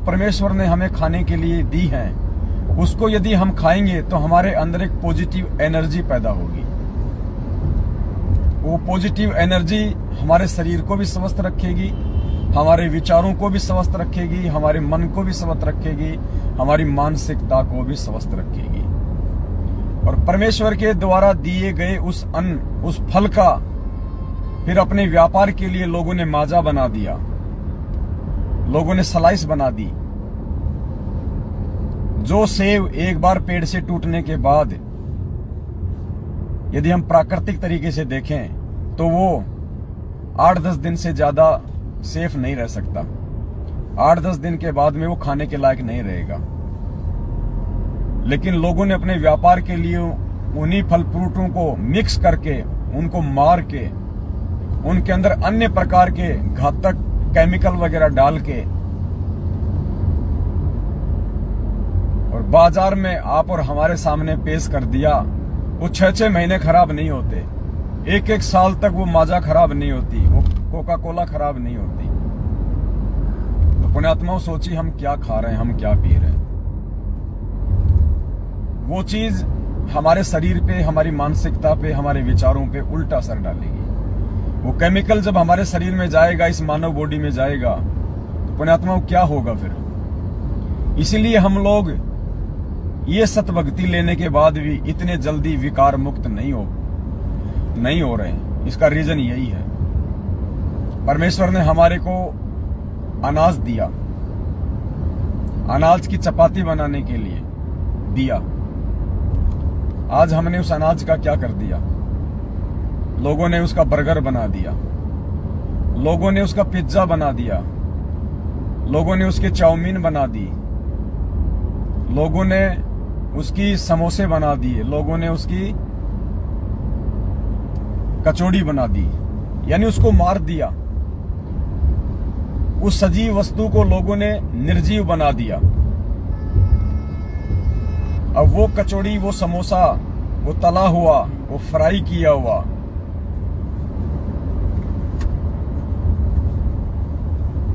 परमेश्वर ने हमें खाने के लिए दी हैं, उसको यदि हम खाएंगे तो हमारे अंदर एक पॉजिटिव एनर्जी पैदा होगी। वो पॉजिटिव एनर्जी हमारे शरीर को भी स्वस्थ रखेगी, हमारे विचारों को भी स्वस्थ रखेगी, हमारे मन को भी स्वस्थ रखेगी, हमारी मानसिकता को भी स्वस्थ रखेगी। और परमेश्वर के द्वारा दिए गए उस अन्न, उस फल का फिर अपने व्यापार के लिए लोगों ने माजा बना दिया, लोगों ने स्लाइस बना दी। जो सेब एक बार पेड़ से टूटने के बाद यदि हम प्राकृतिक तरीके से देखें तो वो 8-10 दिन से ज्यादा सेफ नहीं रह सकता। 8-10 दिन के बाद में वो खाने के लायक नहीं रहेगा। लेकिन लोगों ने अपने व्यापार के लिए उन्हीं फल फ्रूटों को मिक्स करके, उनको मार के, उनके अंदर अन्य प्रकार के घातक केमिकल वगैरह डाल के और बाजार में आप और हमारे सामने पेश कर दिया। वो 6-6 महीने खराब नहीं होते, 1-1 साल तक वो माजा खराब नहीं होती, वो कोका कोला खराब नहीं होती। तो पुण्यात्माओं, सोचिए हम क्या खा रहे हैं, हम क्या पी रहे हैं। वो चीज हमारे शरीर पे, हमारी मानसिकता पे, हमारे विचारों पे उल्टा असर डालेगी। वो केमिकल जब हमारे शरीर में जाएगा, इस मानव बॉडी में जाएगा, तो पुण्यात्माओं क्या होगा फिर। इसीलिए हम लोग ये सतभक्ति लेने के बाद भी इतने जल्दी विकार मुक्त नहीं हो रहे हैं। इसका रीजन यही है, परमेश्वर ने हमारे को अनाज दिया, अनाज की चपाती बनाने के लिए दिया। आज हमने उस अनाज का क्या कर दिया? लोगों ने उसका बर्गर बना दिया, लोगों ने उसका पिज्जा बना दिया, लोगों ने उसके चाउमीन बना दी, लोगों ने उसकी समोसे बना दिए, लोगों ने उसकी कचौड़ी बना दी, यानी उसको मार दिया। उस सजीव वस्तु को लोगों ने निर्जीव बना दिया। अब वो कचौड़ी, वो समोसा, वो तला हुआ, वो फ्राई किया हुआ,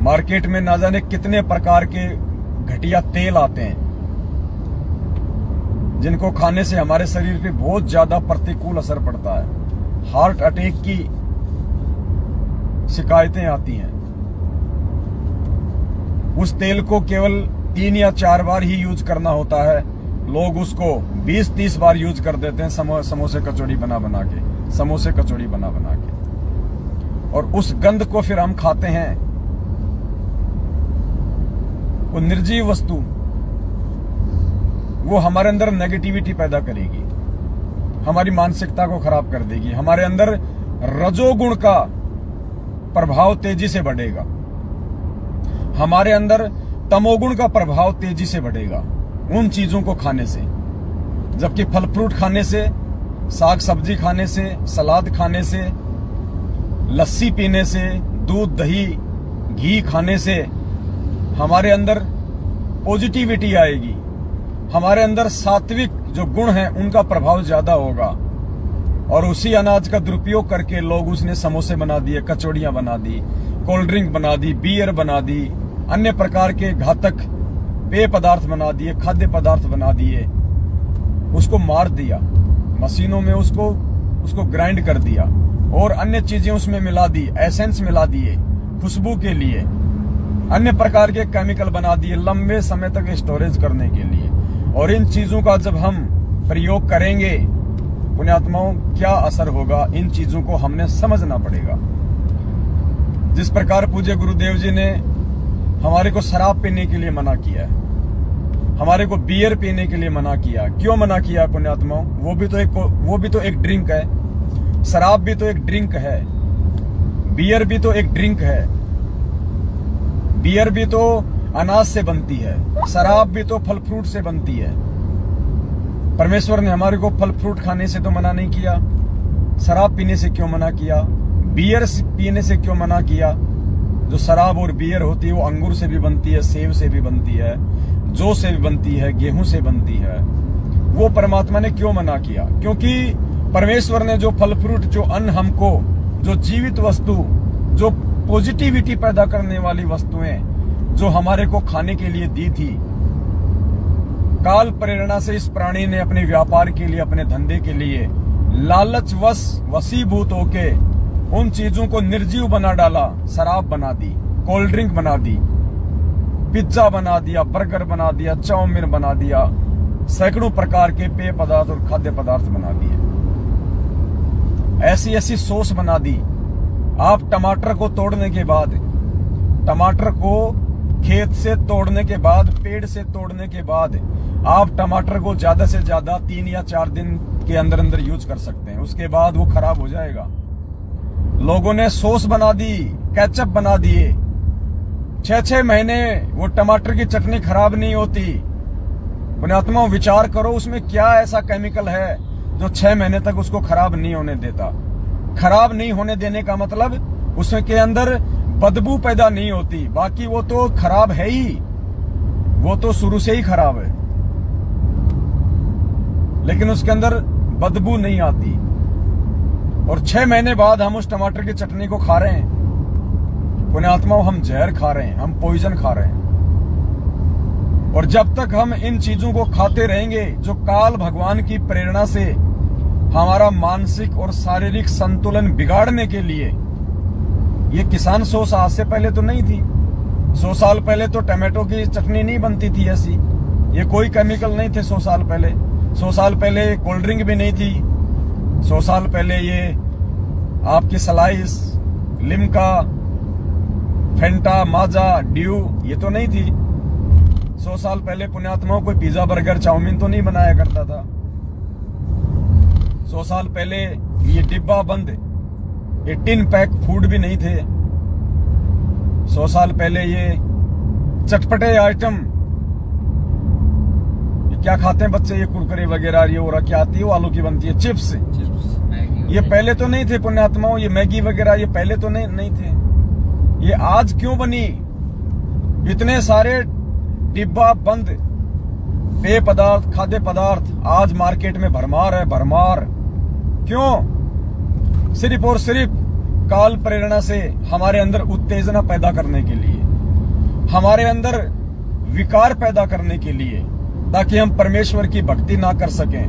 मार्केट में ना जाने कितने प्रकार के घटिया तेल आते हैं, जिनको खाने से हमारे शरीर पे बहुत ज्यादा प्रतिकूल असर पड़ता है। हार्ट अटैक की शिकायतें आती हैं। उस तेल को केवल 3 या 4 बार ही यूज करना होता है, लोग उसको 20-30 बार यूज कर देते हैं समोसे कचौड़ी बना बना के। और उस गंध को फिर हम खाते हैं। वो निर्जीव वस्तु, वो हमारे अंदर नेगेटिविटी पैदा करेगी, हमारी मानसिकता को खराब कर देगी। हमारे अंदर रजोगुण का प्रभाव तेजी से बढ़ेगा, हमारे अंदर तमोगुण का प्रभाव तेजी से बढ़ेगा उन चीजों को खाने से। जबकि फल फ्रूट खाने से, साग सब्जी खाने से, सलाद खाने से, लस्सी पीने से, दूध दही घी खाने से हमारे अंदर पॉजिटिविटी आएगी, हमारे अंदर सात्विक जो गुण हैं उनका प्रभाव ज्यादा होगा। और उसी अनाज का दुरुपयोग करके लोग उसने समोसे बना दिए, कचौड़ियां बना दी, कोल्ड ड्रिंक बना दी, बियर बना दी, अन्य प्रकार के घातक पेय पदार्थ बना दिए, खाद्य पदार्थ बना दिए, उसको मार दिया, मशीनों में उसको ग्राइंड कर दिया और अन्य चीजें उसमें मिला दी, एसेंस मिला दिए खुशबू के लिए, अन्य प्रकार के केमिकल बना दिए लंबे समय तक स्टोरेज करने के लिए। और इन चीजों का जब हम प्रयोग करेंगे, पुण्यात्माओं, क्या असर होगा, इन चीजों को हमने समझना पड़ेगा। जिस प्रकार पूज्य गुरुदेव जी ने हमारे को शराब पीने के लिए मना किया है, हमारे को बियर पीने के लिए मना किया। क्यों मना किया पुण्यात्माओं? वो भी तो एक ड्रिंक है, शराब भी तो एक ड्रिंक है, बियर भी तो एक ड्रिंक है। बियर भी तो अनाज से बनती है, शराब भी तो फल फ्रूट से बनती है। परमेश्वर ने हमारे को फल फ्रूट खाने से तो मना नहीं किया, शराब पीने से क्यों मना किया? बियर पीने से क्यों मना किया? जो शराब और बियर होती है वो अंगूर से भी बनती है, सेब से भी बनती है, जौ से भी बनती है, गेहूं से बनती है। वो परमात्मा ने क्यों मना किया? क्योंकि परमेश्वर ने जो फल फ्रूट, जो अन्न हमको, जो जीवित वस्तु, जो पॉजिटिविटी पैदा करने वाली वस्तुएं जो हमारे को खाने के लिए दी थी। काल प्रेरणा से इस प्राणी ने अपने व्यापार के लिए, अपने धंधे के लिए लालचवश वशीभूत होके उन चीजों को निर्जीव बना डाला। शराब बना दी, कोल्ड ड्रिंक बना दी, पिज्जा बना दिया, बर्गर बना दिया, चाउमीन बना दिया, सैकड़ों प्रकार के पेय पदार्थ और खाद्य पदार्थ बना दिए। ऐसी ऐसी सॉस बना दी। आप टमाटर को तोड़ने के बाद, टमाटर को खेत से तोड़ने के बाद, पेड़ से तोड़ने के बाद आप टमाटर को ज्यादा से ज्यादा 3 या 4 दिन के अंदर अंदर यूज कर सकते हैं। उसके बाद वो खराब हो जाएगा। लोगों ने सॉस बना दी, केचप बना दिए। 6-6 महीने वो टमाटर की चटनी खराब नहीं होती। पुण्यात्माओं, विचार करो उसमें क्या ऐसा केमिकल है जो 6 महीने तक उसको खराब नहीं होने देता। खराब नहीं होने देने का मतलब उसमें के अंदर बदबू पैदा नहीं होती। बाकी वो तो खराब है ही, वो तो शुरू से ही खराब है, लेकिन उसके अंदर बदबू नहीं आती। और 6 महीने बाद हम उस टमाटर की चटनी को खा रहे हैं। पुण्यात्माओं, हम जहर खा रहे हैं, हम पॉइजन खा रहे हैं। और जब तक हम इन चीजों को खाते रहेंगे, जो काल भगवान की प्रेरणा से हमारा मानसिक और शारीरिक संतुलन बिगाड़ने के लिए, ये किसान सॉस आज से पहले तो नहीं थी। 100 साल पहले तो टमाटो की चटनी नहीं बनती थी ऐसी। ये कोई केमिकल नहीं थे 100 साल पहले। 100 साल पहले कोल्ड ड्रिंक भी नहीं थी। 100 साल पहले ये आपकी स्लाइस, लिम्का, फेंटा, माजा, ड्यू, ये तो नहीं थी। 100 साल पहले पुण्यात्माओं कोई पिज्जा, बर्गर, चाउमीन तो नहीं बनाया करता था। 100 साल पहले ये डिब्बा बंद, ये टिन पैक फूड भी नहीं थे। 100 साल पहले ये चटपटे आइटम, ये क्या खाते हैं बच्चे, ये कुरकुरे वगैरह, ये और क्या आती है वो आलू की बनती है, चिप्स, ये पहले तो नहीं थे पुण्यात्माओं। ये मैगी वगैरह ये पहले तो नहीं थे। ये आज क्यों बनी? इतने सारे डिब्बा बंद पेय पदार्थ, खाद्य पदार्थ आज मार्केट में भरमार है, भरमार। क्यों? सिर्फ और सिर्फ काल प्रेरणा से हमारे अंदर उत्तेजना पैदा करने के लिए, हमारे अंदर विकार पैदा करने के लिए, ताकि हम परमेश्वर की भक्ति ना कर सकें,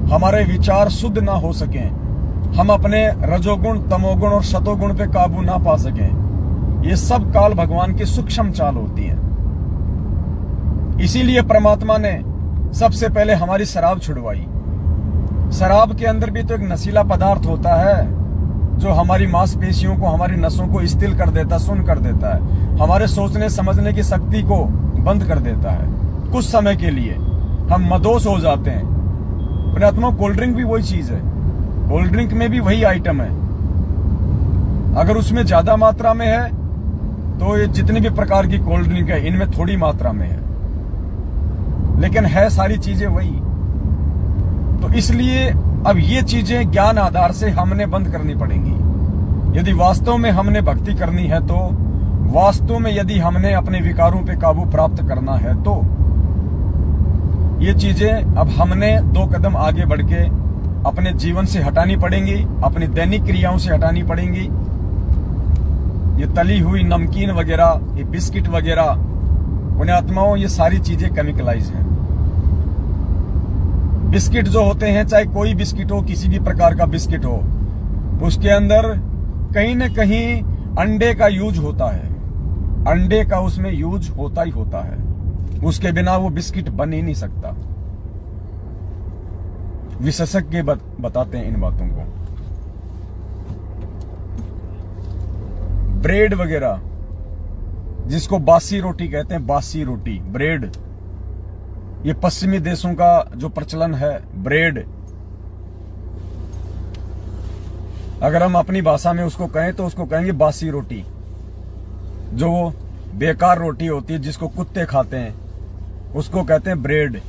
हमारे विचार शुद्ध ना हो सकें, हम अपने रजोगुण, तमोगुण और शतोगुण पे काबू ना पा सकें। ये सब काल भगवान की सूक्ष्म चाल होती है। इसीलिए परमात्मा ने सबसे पहले हमारी शराब छुड़वाई। शराब के अंदर भी तो एक नशीला पदार्थ होता है जो हमारी मांसपेशियों को, हमारी नसों को स्थिर कर देता, सुन्न कर देता है, हमारे सोचने समझने की शक्ति को बंद कर देता है। कुछ समय के लिए हम मदोश हो जाते हैं। पुण्यात्मा, कोल्ड ड्रिंक भी वही चीज है। कोल्ड ड्रिंक में भी वही आइटम है। अगर उसमें ज्यादा मात्रा में है तो ये जितनी भी प्रकार की कोल्ड ड्रिंक है इनमें थोड़ी मात्रा में है, लेकिन है सारी चीजें वही। तो इसलिए अब ये चीजें ज्ञान आधार से हमने बंद करनी पड़ेंगी। यदि वास्तव में हमने भक्ति करनी है तो, वास्तव में यदि हमने अपने विकारों पे काबू प्राप्त करना है तो ये चीजें अब हमने 2 कदम आगे बढ़ के अपने जीवन से हटानी पड़ेंगी, अपनी दैनिक क्रियाओं से हटानी पड़ेंगी। ये तली हुई नमकीन वगैरह, ये बिस्किट वगैरह, पुण्यात्माओं, ये सारी चीजें केमिकलाइज हैं। बिस्किट जो होते हैं, चाहे कोई बिस्किट हो, किसी भी प्रकार का बिस्किट हो, उसके अंदर कहीं न कहीं अंडे का यूज होता है। अंडे का उसमें यूज होता ही होता है। उसके बिना वो बिस्किट बन ही नहीं सकता। विशेषज्ञ बताते हैं इन बातों को। ब्रेड वगैरह, जिसको बासी रोटी कहते हैं, बासी रोटी, ब्रेड, ये पश्चिमी देशों का जो प्रचलन है, ब्रेड। अगर हम अपनी भाषा में उसको कहें तो उसको कहेंगे बासी रोटी। जो वो बेकार रोटी होती है जिसको कुत्ते खाते हैं, उसको कहते हैं ब्रेड।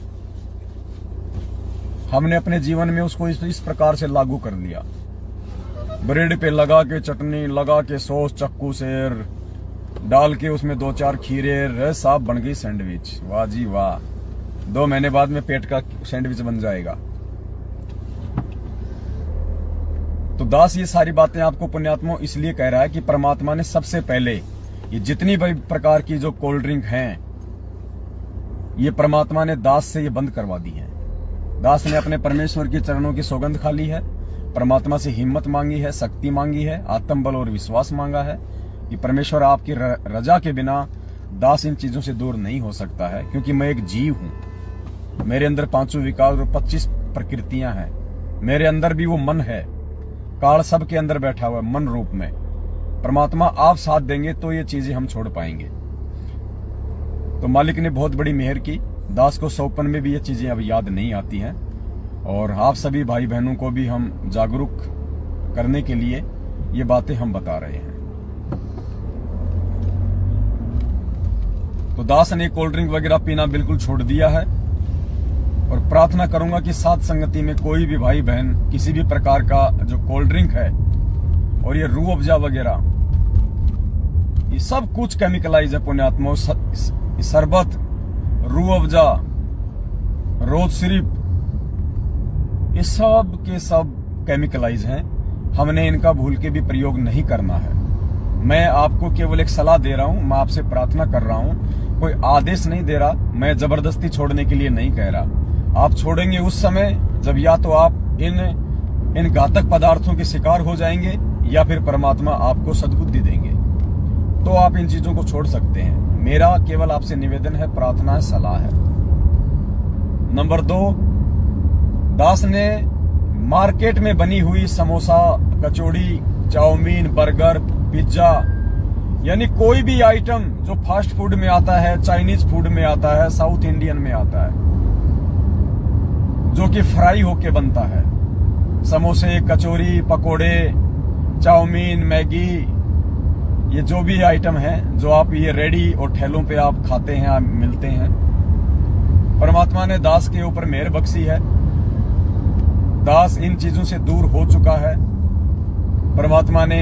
हमने अपने जीवन में उसको इस प्रकार से लागू कर लिया। ब्रेड पे लगा के चटनी, लगा के सॉस, चक्कू से डाल के उसमें 2-4 खीरे, रे साहब बन गई सैंडविच। वाह जी वाह, 2 महीने बाद में पेट का सैंडविच बन जाएगा। तो दास ये सारी बातें आपको पुण्यात्मा इसलिए कह रहा है कि परमात्मा ने सबसे पहले ये जितनी बड़ी प्रकार की जो कोल्ड ड्रिंक हैं, ये परमात्मा ने दास से ये बंद करवा दी है। दास ने अपने परमेश्वर के चरणों की सौगंध खा ली है, परमात्मा से हिम्मत मांगी है, शक्ति मांगी है, आत्मबल और विश्वास मांगा है कि परमेश्वर आपकी रजा के बिना दास इन चीजों से दूर नहीं हो सकता है, क्योंकि मैं एक जीव हूं। मेरे अंदर 5 विकार और 25 प्रकृतियां हैं। मेरे अंदर भी वो मन है, काल सबके अंदर बैठा हुआ है मन रूप में। परमात्मा आप साथ देंगे तो ये चीजें हम छोड़ पाएंगे। तो मालिक ने बहुत बड़ी मेहर की। दास को सौपन में भी ये चीजें अब याद नहीं आती हैं, और आप सभी भाई बहनों को भी हम जागरूक करने के लिए ये बातें हम बता रहे हैं। तो दास ने कोल्ड ड्रिंक वगैरह पीना बिल्कुल छोड़ दिया है, और प्रार्थना करूंगा कि साथ संगति में कोई भी भाई बहन किसी भी प्रकार का जो कोल्ड ड्रिंक है और ये रूह अफ़ज़ा वगैरह, ये सब कुछ केमिकलाइज है पुण्यात्मा। शरबत, रूह अफ़ज़ा, रोज सिरप, ये सब के सब केमिकलाइज हैं। हमने इनका भूल के भी प्रयोग नहीं करना है। मैं आपको केवल एक सलाह दे रहा हूं, मैं आपसे प्रार्थना कर रहा हूं, कोई आदेश नहीं दे रहा। मैं जबरदस्ती छोड़ने के लिए नहीं कह रहा। आप छोड़ेंगे उस समय जब या तो आप इन घातक पदार्थों के शिकार हो जाएंगे, या फिर परमात्मा आपको सद्बुद्धि देंगे, तो आप इन चीजों को छोड़ सकते हैं। मेरा केवल आपसे निवेदन है, प्रार्थना है, सलाह है। नंबर 2, दास ने मार्केट में बनी हुई समोसा, कचौड़ी, चाउमीन, बर्गर, पिज्जा, यानी कोई भी आइटम जो फास्ट फूड में आता है, चाइनीज फूड में आता है, साउथ इंडियन में आता है, जो कि फ्राई होके बनता है, समोसे, कचौरी, पकोड़े, चाउमीन, मैगी, ये जो भी आइटम है जो आप ये रेडी और ठेलों पे आप खाते हैं, आप मिलते हैं, परमात्मा ने दास के ऊपर मेहर बख्शी है। दास इन चीजों से दूर हो चुका है। परमात्मा ने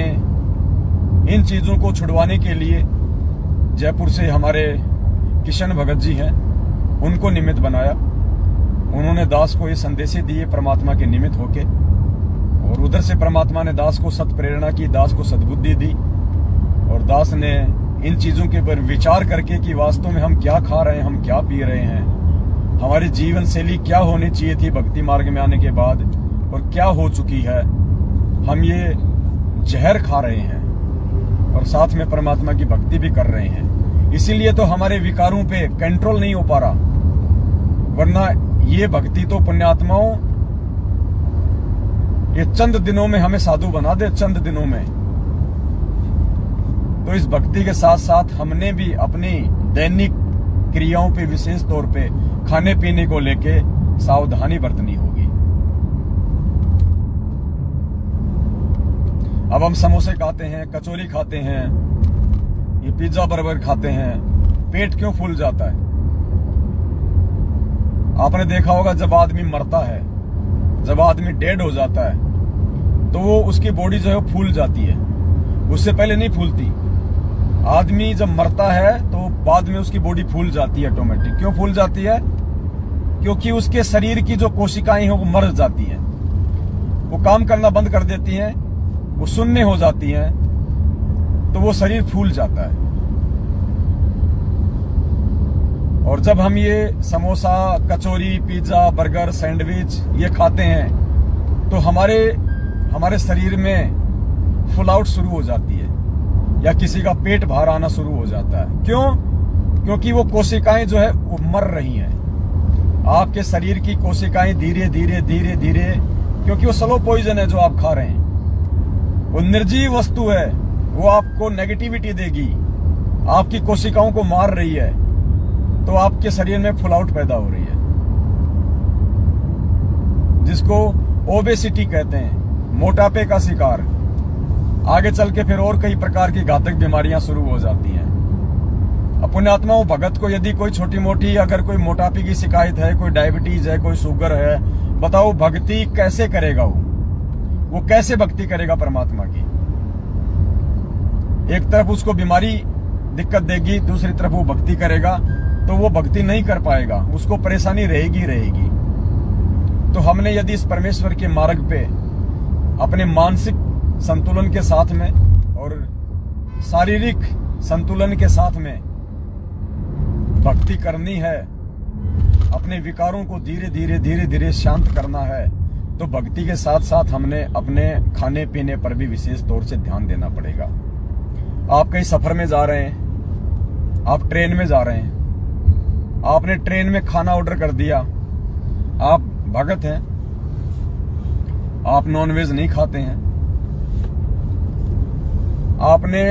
इन चीजों को छुड़वाने के लिए जयपुर से हमारे किशन भगत जी हैं, उनको निमित्त बनाया। उन्होंने दास को ये संदेश दिए परमात्मा के निमित्त होके, और उधर से परमात्मा ने दास को सत प्रेरणा की, दास को सद्बुद्धि दी, और दास ने इन चीजों के ऊपर विचार करके कि वास्तव में हम क्या खा रहे हैं, हम क्या पी रहे हैं, हमारी जीवन शैली क्या होनी चाहिए थी भक्ति मार्ग में आने के बाद, और क्या हो चुकी है। हम ये जहर खा रहे हैं और साथ में परमात्मा की भक्ति भी कर रहे हैं। इसीलिए तो हमारे विकारों पे कंट्रोल नहीं हो पा रहा, वरना ये भक्ति तो पुण्यात्माओं ये चंद दिनों में हमें साधु बना दे, चंद दिनों में। तो इस भक्ति के साथ साथ हमने भी अपनी दैनिक क्रियाओं पे, विशेष तौर पे खाने पीने को लेके सावधानी बरतनी होगी। अब हम समोसे खाते हैं, कचौरी खाते हैं, ये पिज्जा बर्गर खाते हैं, पेट क्यों फूल जाता है? आपने देखा होगा जब आदमी मरता है, जब आदमी डेड हो जाता है, तो वो उसकी बॉडी जो है फूल जाती है, उससे पहले नहीं फूलती। आदमी जब मरता है तो बाद में उसकी बॉडी फूल जाती है ऑटोमेटिक। क्यों फूल जाती है? क्योंकि उसके शरीर की जो कोशिकाएं हैं वो मर जाती हैं, वो काम करना बंद कर देती हैं, वो शून्य हो जाती हैं, तो वो शरीर फूल जाता है। और जब हम ये समोसा, कचौरी, पिज्जा, बर्गर, सैंडविच ये खाते हैं तो हमारे शरीर में फुल आउट शुरू हो जाती है, या किसी का पेट बाहर आना शुरू हो जाता है। क्यों? क्योंकि वो कोशिकाएं जो है वो मर रही हैं। आपके शरीर की कोशिकाएं धीरे धीरे धीरे धीरे, क्योंकि वो स्लो पॉइजन है जो आप खा रहे हैं, वो निर्जीव वस्तु है, वो आपको नेगेटिविटी देगी, आपकी कोशिकाओं को मार रही है, तो आपके शरीर में फुल आउट पैदा हो रही है, जिसको ओबेसिटी कहते हैं, मोटापे का शिकार। आगे चल के फिर और कई प्रकार की घातक बीमारियां शुरू हो जाती हैं। पुण्यात्माओं, भगत को यदि कोई छोटी मोटी अगर कोई मोटापे की शिकायत है, कोई डायबिटीज है, कोई शुगर है, बताओ भक्ति कैसे करेगा? वो कैसे भक्ति करेगा परमात्मा की? एक तरफ उसको बीमारी दिक्कत देगी, दूसरी तरफ वो भक्ति करेगा, तो वो भक्ति नहीं कर पाएगा, उसको परेशानी रहेगी रहेगी। तो हमने यदि इस परमेश्वर के मार्ग पे अपने मानसिक संतुलन के साथ में और शारीरिक संतुलन के साथ में भक्ति करनी है, अपने विकारों को धीरे धीरे शांत करना है, तो भक्ति के साथ साथ हमने अपने खाने पीने पर भी विशेष तौर से ध्यान देना पड़ेगा। आप कहीं सफर में जा रहे हैं, आप ट्रेन में जा रहे हैं, आपने ट्रेन में खाना ऑर्डर कर दिया, आप भगत हैं, आप नॉनवेज नहीं खाते हैं, आपने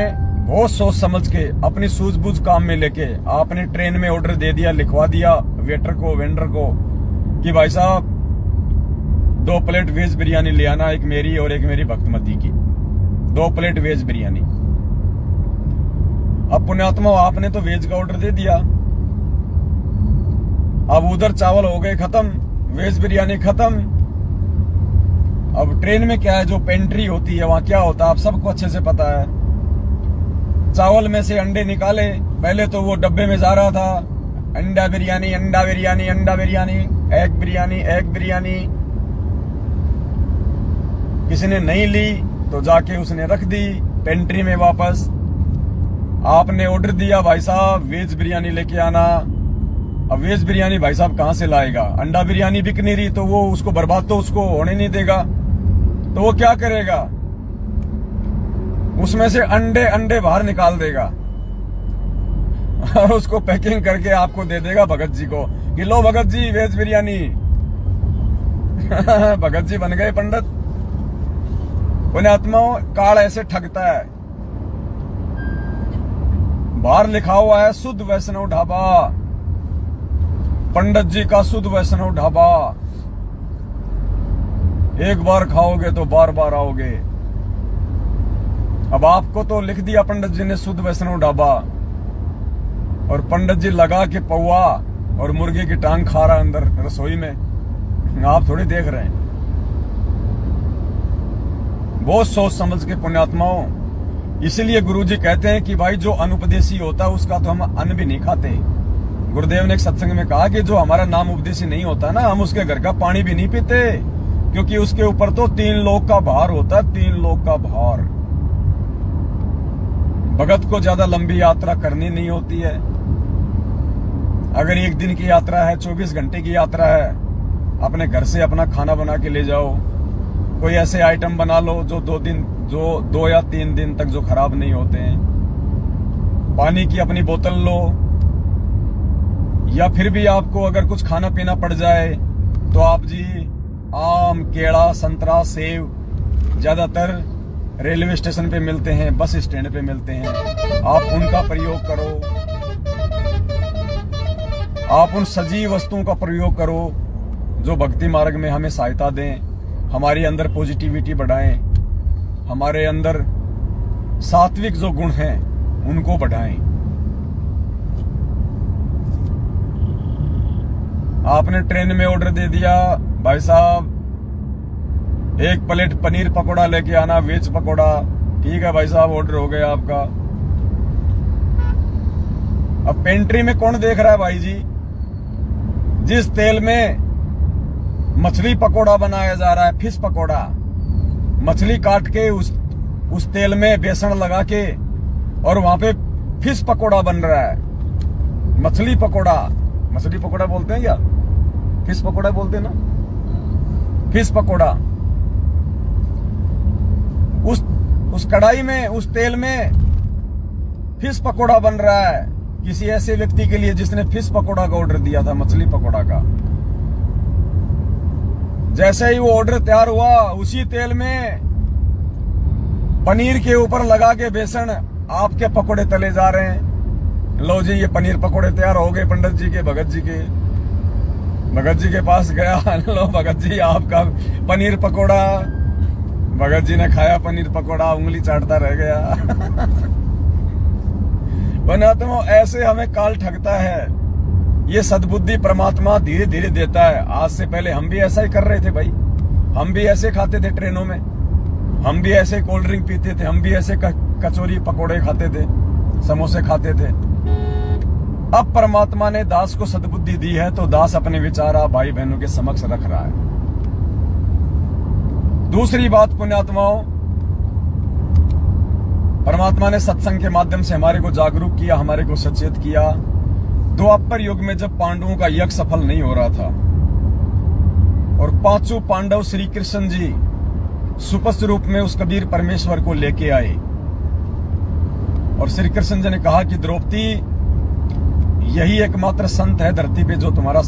बहुत सोच समझ के अपनी सूझबूझ काम में लेके आपने ट्रेन में ऑर्डर दे दिया, लिखवा दिया वेटर को, वेंडर को कि भाई साहब 2 प्लेट वेज बिरयानी ले आना, एक मेरी और एक मेरी भक्तमती की, 2 प्लेट वेज बिरयानी। अब पुण्यात्मा आपने तो वेज का ऑर्डर दे दिया, अब उधर चावल हो गए खत्म, वेज बिरयानी खत्म। अब ट्रेन में क्या है, जो पेंट्री होती है वहां क्या होता है आप सबको अच्छे से पता है। चावल में से अंडे निकाले, पहले तो वो डब्बे में जा रहा था, अंडा बिरयानी, अंडा बिरयानी, अंडा बिरयानी, एग बिरयानी, एग बिरयानी। किसी ने नहीं ली तो जाके उसने रख दी पेंट्री में वापस। आपने ऑर्डर दिया भाई साहब वेज बिरयानी लेके आना, अब वेज बिरयानी भाई साहब कहां से लाएगा, अंडा बिरयानी बिक नहीं रही तो वो उसको बर्बाद तो उसको होने नहीं देगा, तो वो क्या करेगा, उसमें से अंडे बाहर निकाल देगा और उसको पैकिंग करके आपको दे देगा भगत जी को कि लो भगत जी वेज बिरयानी। भगत जी बन गए पंडित। पुण्यात्माओं, काल ऐसे ठगता है। बाहर लिखा हुआ है शुद्ध वैष्णव ढाबा, पंडित जी का शुद्ध वैष्णव ढाबा, एक बार खाओगे तो बार बार आओगे। अब आपको तो लिख दिया पंडित जी ने शुद्ध वैष्णव ढाबा, और पंडित जी लगा के पौवा और मुर्गे की टांग खा रहा अंदर रसोई में, आप थोड़ी देख रहे हैं। बहुत सोच समझ के पुण्यात्माओं, इसीलिए गुरुजी कहते हैं कि भाई जो अनुपदेशी होता है उसका तो हम अन्न भी नहीं खाते। गुरुदेव ने एक सत्संग में कहा कि जो हमारा नाम उपदेशी नहीं होता ना, हम उसके घर का पानी भी नहीं पीते, क्योंकि उसके ऊपर तो 3 लोक का भार होता है, 3 लोक का भार। भगत को ज्यादा लंबी यात्रा करनी नहीं होती है। अगर 1 दिन की यात्रा है, 24 घंटे की यात्रा है, अपने घर से अपना खाना बना के ले जाओ, कोई ऐसे आइटम बना लो जो 2 या 3 दिन तक जो खराब नहीं होते हैं। पानी की अपनी बोतल लो, या फिर भी आपको अगर कुछ खाना पीना पड़ जाए तो आप जी आम, केला, संतरा, सेब ज्यादातर रेलवे स्टेशन पे मिलते हैं, बस स्टैंड पे मिलते हैं, आप उनका प्रयोग करो। आप उन सजीव वस्तुओं का प्रयोग करो जो भक्ति मार्ग में हमें सहायता दें, हमारे अंदर पॉजिटिविटी बढ़ाएं, हमारे अंदर सात्विक जो गुण हैं उनको बढ़ाएं। आपने ट्रेन में ऑर्डर दे दिया भाई साहब 1 प्लेट पनीर पकोड़ा लेके आना, वेज पकोड़ा, ठीक है भाई साहब ऑर्डर हो गया आपका। अब पेंट्री में कौन देख रहा है भाई जी, जिस तेल में मछली पकोड़ा बनाया जा रहा है, फिश पकोड़ा, मछली काट के उस तेल में बेसन लगा के और वहां पे फिश पकोड़ा बन रहा है। मछली पकोड़ा बोलते हैं क्या, फिश पकोड़ा बोलते हैं ना, फिश पकोड़ा। उस कढ़ाई में, उस तेल में फिश पकोड़ा बन रहा है किसी ऐसे व्यक्ति के लिए जिसने फिश पकोड़ा का ऑर्डर दिया था, मछली पकोड़ा का। जैसे ही वो ऑर्डर तैयार हुआ, उसी तेल में पनीर के ऊपर लगा के बेसन आपके पकोड़े तले जा रहे हैं। लो जी ये पनीर पकोड़े तैयार हो गए पंडित जी के, भगत जी के। भगत जी के पास गया, लो भगत जी आपका पनीर पकोड़ा। भगत जी ने खाया पनीर पकोड़ा, उंगली चाटता रह गया। बना तो ऐसे हमें काल ठगता है। ये सद्बुद्धि परमात्मा धीरे धीरे देता है। आज से पहले हम भी ऐसा ही कर रहे थे भाई, हम भी ऐसे खाते थे ट्रेनों में, हम भी ऐसे कोल्ड ड्रिंक पीते थे, हम भी ऐसे कचौरी पकोड़े खाते थे, समोसे खाते थे। अब परमात्मा ने दास को सद्बुद्धि दी है तो दास अपने विचार भाई बहनों के समक्ष रख रहा है। दूसरी बात पुण्यात्माओं, परमात्मा ने सत्संग के माध्यम से हमारे को जागरूक किया, हमारे को सचेत किया। द्वापर युग में जब पांडवों का यज्ञ सफल नहीं हो रहा था और पांचों पांडव श्री कृष्ण जी सुपस्थ रूप में उस कबीर परमेश्वर को लेके आए और श्री कृष्ण जी ने कहा कि द्रौपदी, यही एकमात्र संत है धरती पे जो तुम्हारा